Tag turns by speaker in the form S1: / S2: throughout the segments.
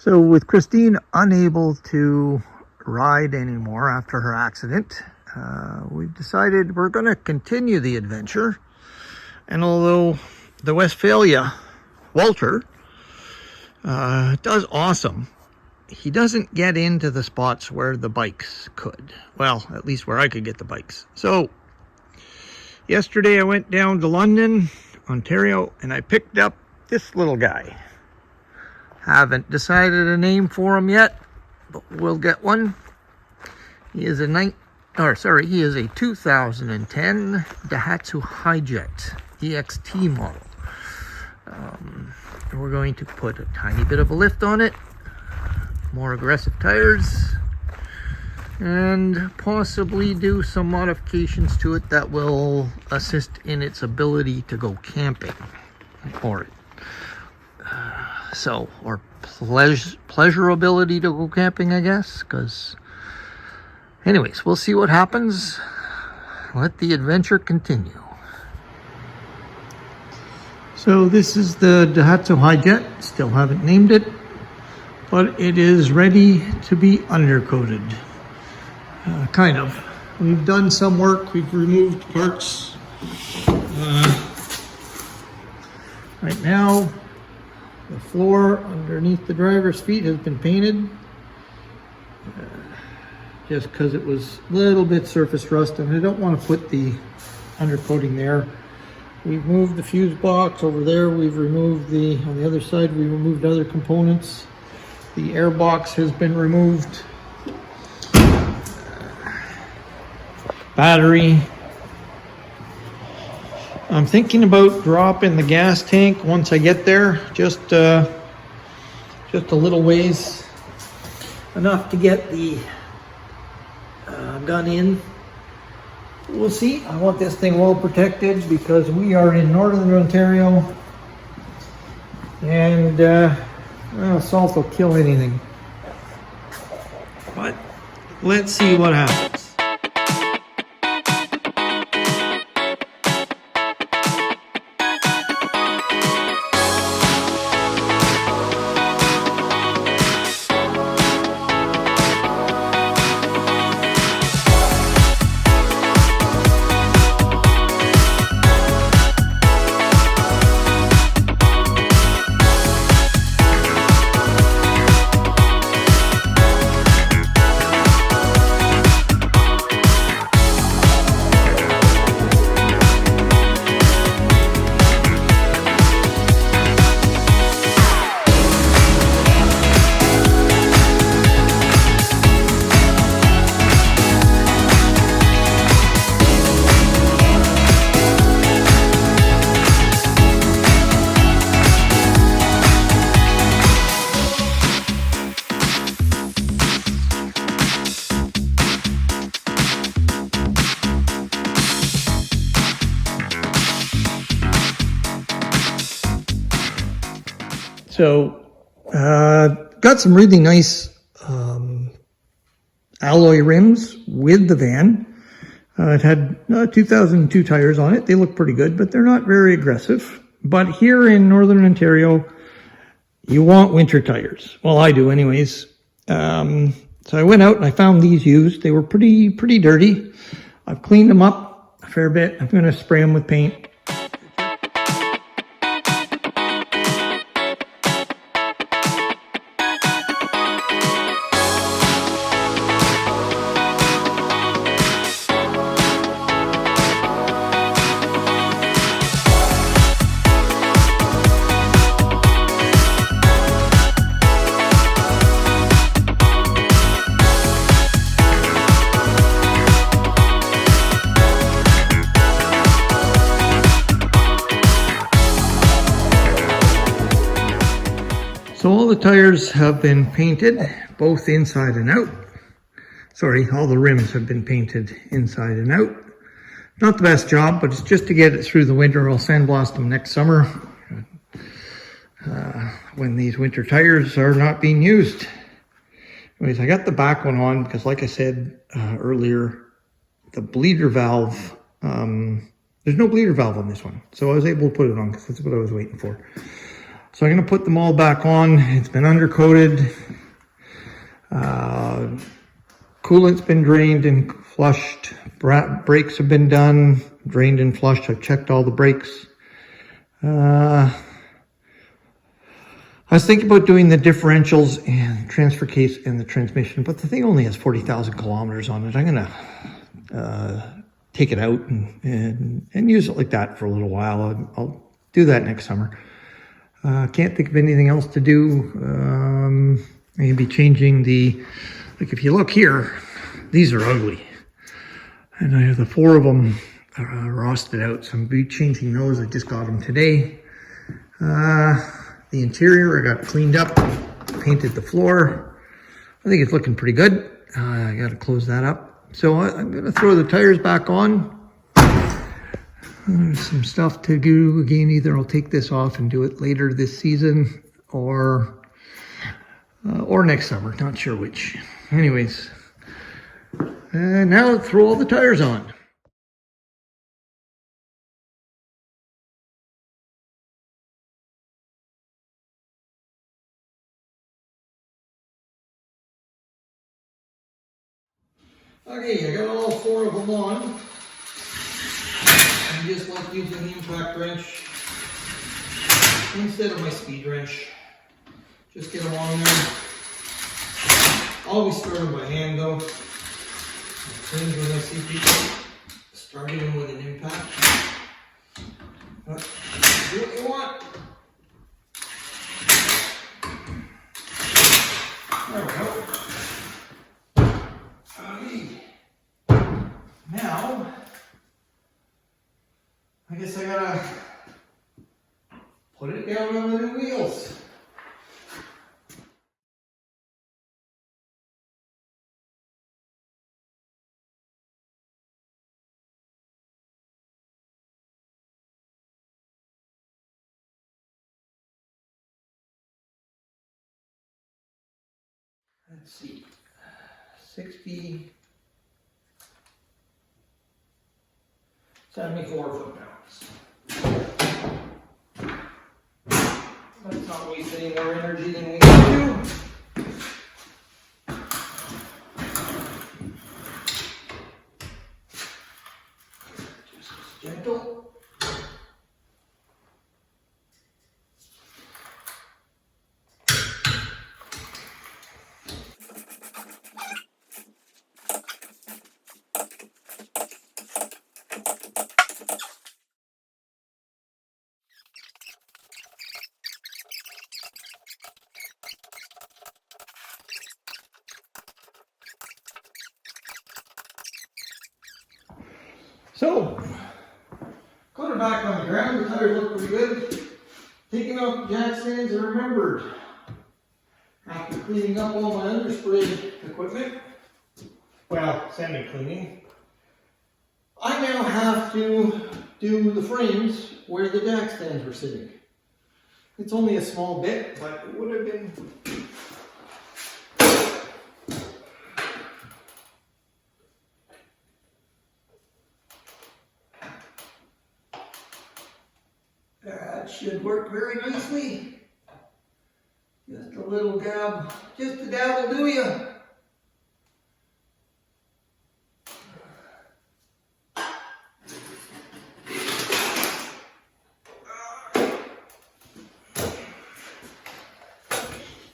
S1: So with Christine unable to ride anymore after her accident, we've decided we're going to continue the adventure. And although the Westphalia Walter does awesome, he doesn't get into the spots where the bikes could. Well, at least where I could get the bikes. So yesterday I went down to London, Ontario, and I picked up this little guy. Haven't decided a name for him yet, but we'll get one. He is a 2010 Daihatsu HiJet EXT model. We're going to put a tiny bit of a lift on it, more aggressive tires, and possibly do some modifications to it that will assist in its ability to go camping, or pleasure ability to go camping, I guess. Because anyways, we'll see what happens. Let the adventure continue. So this is the Daihatsu HiJet. Still haven't named it, but it is ready to be undercoated. Kind of. We've done some work. We've removed parts. Right now, the floor underneath the driver's feet has been painted. Just because it was a little bit surface rust, and I don't want to put the undercoating there. We've moved the fuse box over there. We've removed on the other side, we removed other components. The air box has been removed. Battery. I'm thinking about dropping the gas tank once I get there, just a little ways, enough to get the gun in. We'll see. I want this thing well protected because we are in northern Ontario, and salt will kill anything. But let's see what happens. So, got some really nice alloy rims with the van. It had 2002 tires on it. They look pretty good, but they're not very aggressive. But here in Northern Ontario, you want winter tires. Well, I do anyways. So I went out and I found these used. They were pretty dirty. I've cleaned them up a fair bit. I'm going to spray them with paint. So all the tires have been painted, both inside and out. Sorry, all the rims have been painted inside and out. Not the best job, but it's just to get it through the winter. I'll sandblast them next summer when these winter tires are not being used. Anyways, I got the back one on because, like I said earlier, the bleeder valve, there's no bleeder valve on this one. So I was able to put it on because that's what I was waiting for. So I'm going to put them all back on. It's been undercoated. Coolant's been drained and flushed. Brakes have been done, drained and flushed. I've checked all the brakes. I was thinking about doing the differentials and transfer case and the transmission, but the thing only has 40,000 kilometers on it. I'm going to take it out and use it like that for a little while. I'll do that next summer. Can't think of anything else to do. Maybe changing like if you look here, these are ugly. And I have the 4 of them rusted out, so I'm be changing those. I just got them today. The interior I got cleaned up, painted the floor. I think it's looking pretty good. I got to close that up. So I'm going to throw the tires back on. There's some stuff to do. Again, either I'll take this off and do it later this season or next summer. Not sure which. Anyways, now let's throw all the tires on. Okay, I got all 4 of them on. I just like using the impact wrench instead of my speed wrench. Just get them on there. Always start them by hand though. Cringe when I see people starting them with an impact. But do what you want. There we go. Okay. Now, I guess I gotta put it down on the new wheels. Let's see, 60, 74 foot-pounds. Let's not waste any more energy than we need to. Just gentle. So, put her back on the ground. The tires look pretty good. Taking out the jack stands, I remembered, after cleaning up all my underspray equipment, well, semi-cleaning, I now have to do the frames where the jack stands were sitting. It's only a small bit, but it would have been that should work very nicely. Just a little dab, just a dab will do ya.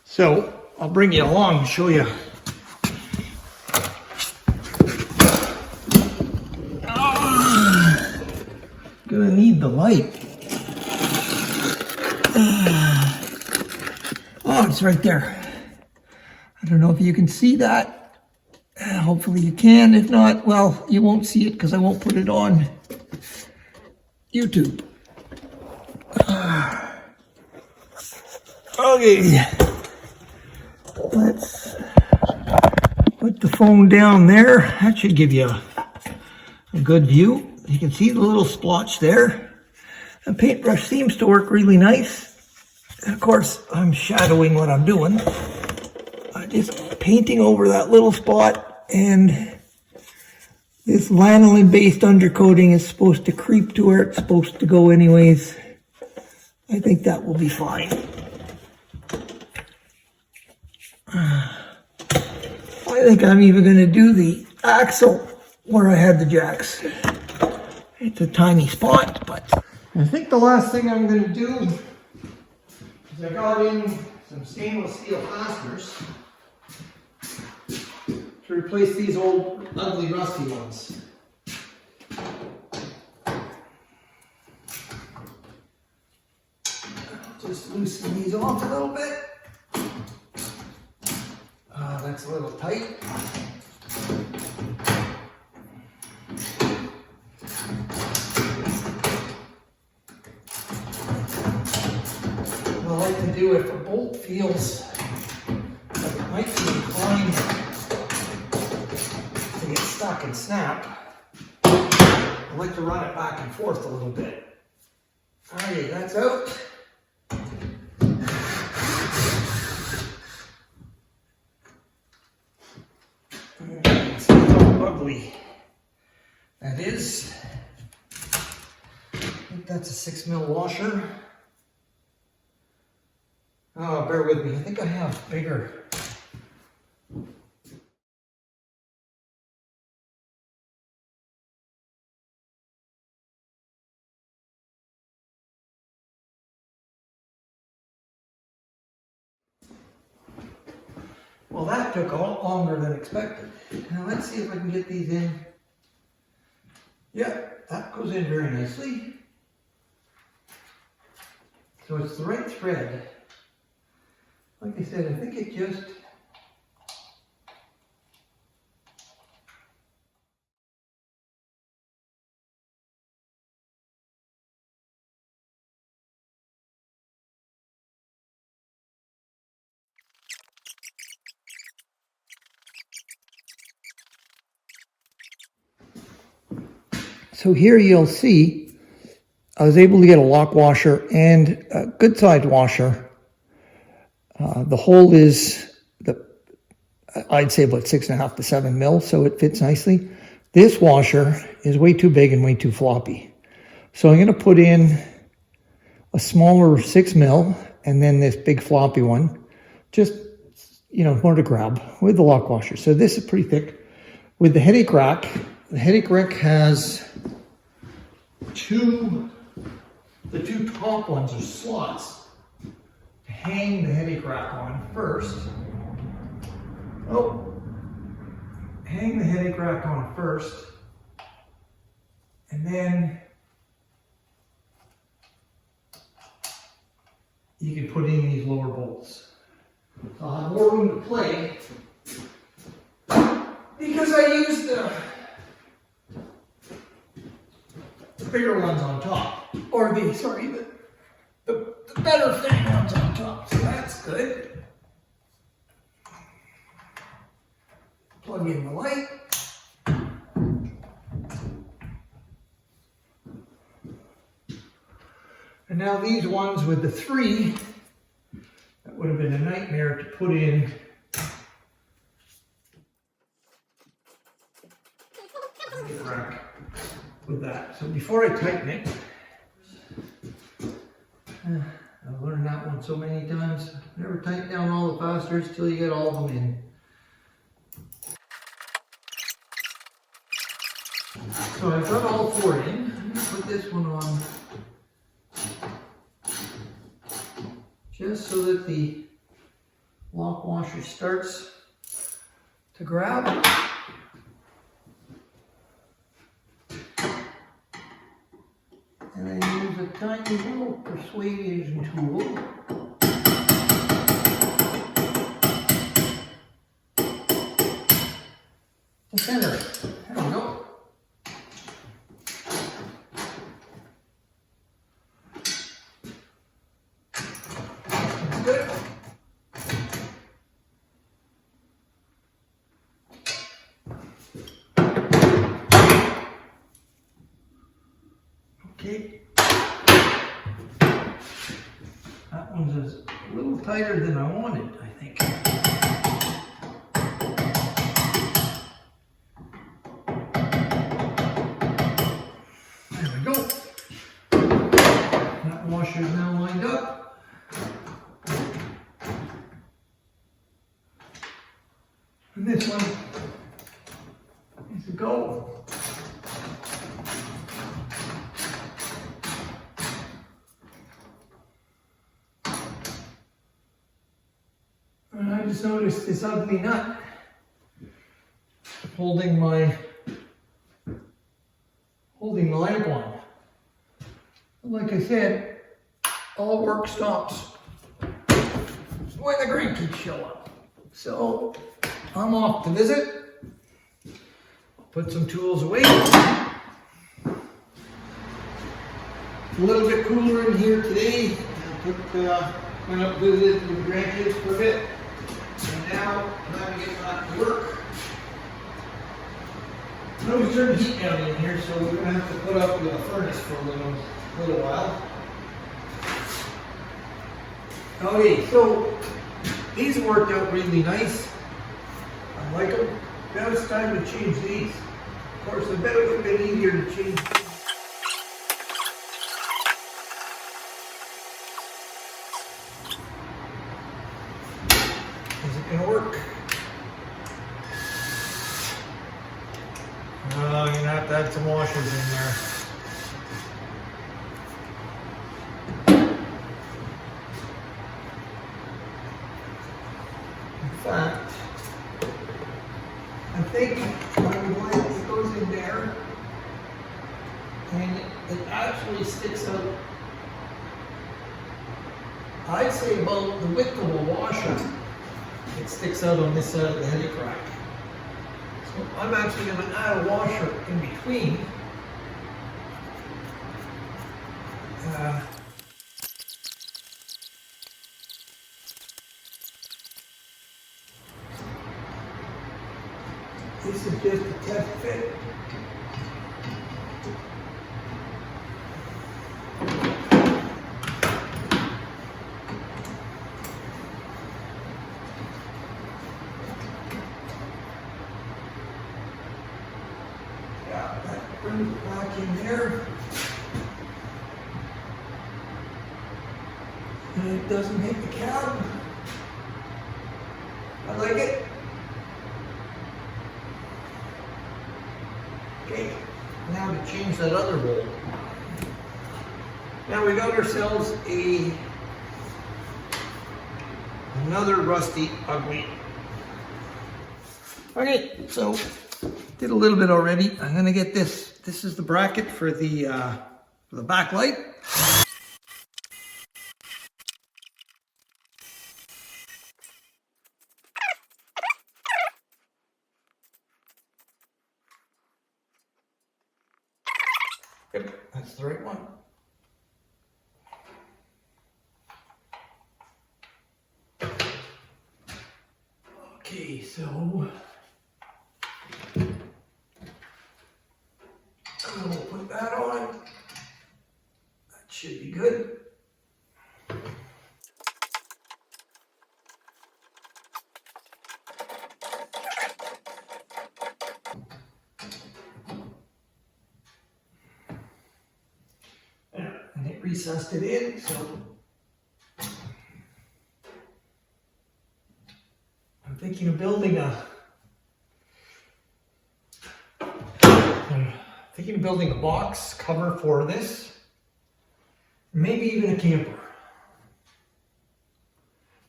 S1: So I'll bring you along and show you. Gonna need the light. Oh, it's right there. I don't know if you can see that. Hopefully you can. If not, well, you won't see it because I won't put it on YouTube. Okay. Let's put the phone down there. That should give you a good view. You can see the little splotch there. The paintbrush seems to work really nice. And of course, I'm shadowing what I'm doing. I'm just painting over that little spot, and this lanolin-based undercoating is supposed to creep to where it's supposed to go anyways. I think that will be fine. I think I'm even going to do the axle where I had the jacks. It's a tiny spot, but I think the last thing I'm going to do is I got in some stainless steel fasteners to replace these old ugly rusty ones. Just loosen these off a little bit. That's a little tight. What I like to do if a bolt feels like it might be inclined to get stuck and snap, I like to run it back and forth a little bit. Alrighty, that's out. See how ugly that is. I think that's a 6mm washer. Oh, bear with me. I think I have bigger. Well, that took a lot longer than expected. Now let's see if I can get these in. Yeah, that goes in very nicely. So it's the right thread. Like I said, I think it just... So here you'll see I was able to get a lock washer and a good sized washer. The hole is, I'd say about 6.5 to 7 mil, so it fits nicely. This washer is way too big and way too floppy. So I'm going to put in a smaller 6 mil and then this big floppy one, just, you know, more to grab with the lock washer. So this is pretty thick. With the headache rack has the two top ones are slots to hang the headache rack on first. Hang the headache rack on first, and then you can put in these lower bolts. So I'll have more room to play because I used the bigger ones on top, or the better fitting ones on top. So that's good. Plug in the light. And now these ones with the 3, that would have been a nightmare to put in. Rack with that. So before I tighten it, I've learned that one so many times. Never tighten down all the fasteners till you get all of them in. So I've got all 4 in. I'm going to put this one on just so that the lock washer starts to grab. And I use a tiny little persuasion tool to center it. There we go. That's good. Okay. That one's a little tighter than I wanted, I think. There we go. That washer is now lined up. And this one is a go. And I just noticed this ugly nut holding the lamp on. Like I said, all work stops when the grandkids show up. So I'm off to visit. I'll put some tools away. A little bit cooler in here today. Went up visited with the grandkids for a bit. And now I'm going to get back to work. I always turn the heat down in here, so we're going to have to put up with a furnace for a little while. Okay, so these worked out really nice. I like them. Now it's time to change these. Of course, I bet it would have been easier to change these. Is it going to work? No, you're going to have to add some washers in there. In fact, I think it goes in there and it actually sticks out, I'd say about the width of a washer. It sticks out on this side of the headache rack. So I'm actually going to add a washer in between. This is just a test fit. Bring it back in there. And it doesn't hit the cab. I like it. Okay, now to change that other bolt. Now we got ourselves another rusty, ugly. Okay, so did a little bit already. I'm gonna get this. This is the bracket for the backlight. Yep, that's the right one. Okay, so we'll put that on. That should be good. And it recessed it in, so I'm thinking of building a box cover for this, maybe even a camper.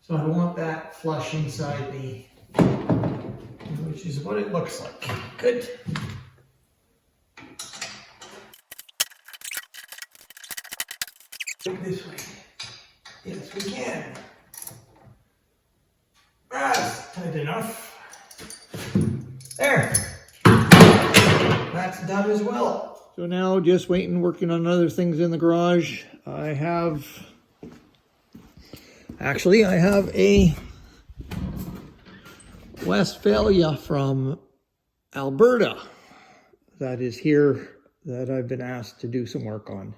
S1: So I want that flush inside the, which is what it looks like. Good. This way. Yes, we can. That's tight enough. There. That's done as well. So now just working on other things in the garage. I have a Westphalia from Alberta that is here that I've been asked to do some work on.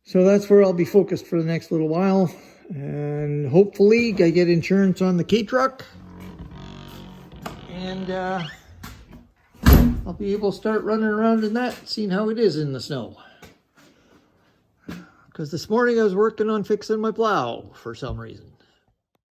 S1: So that's where I'll be focused for the next little while. And hopefully I get insurance on the K-Truck. And I'll be able to start running around in that, seeing how it is in the snow. Because this morning I was working on fixing my plow for some reason.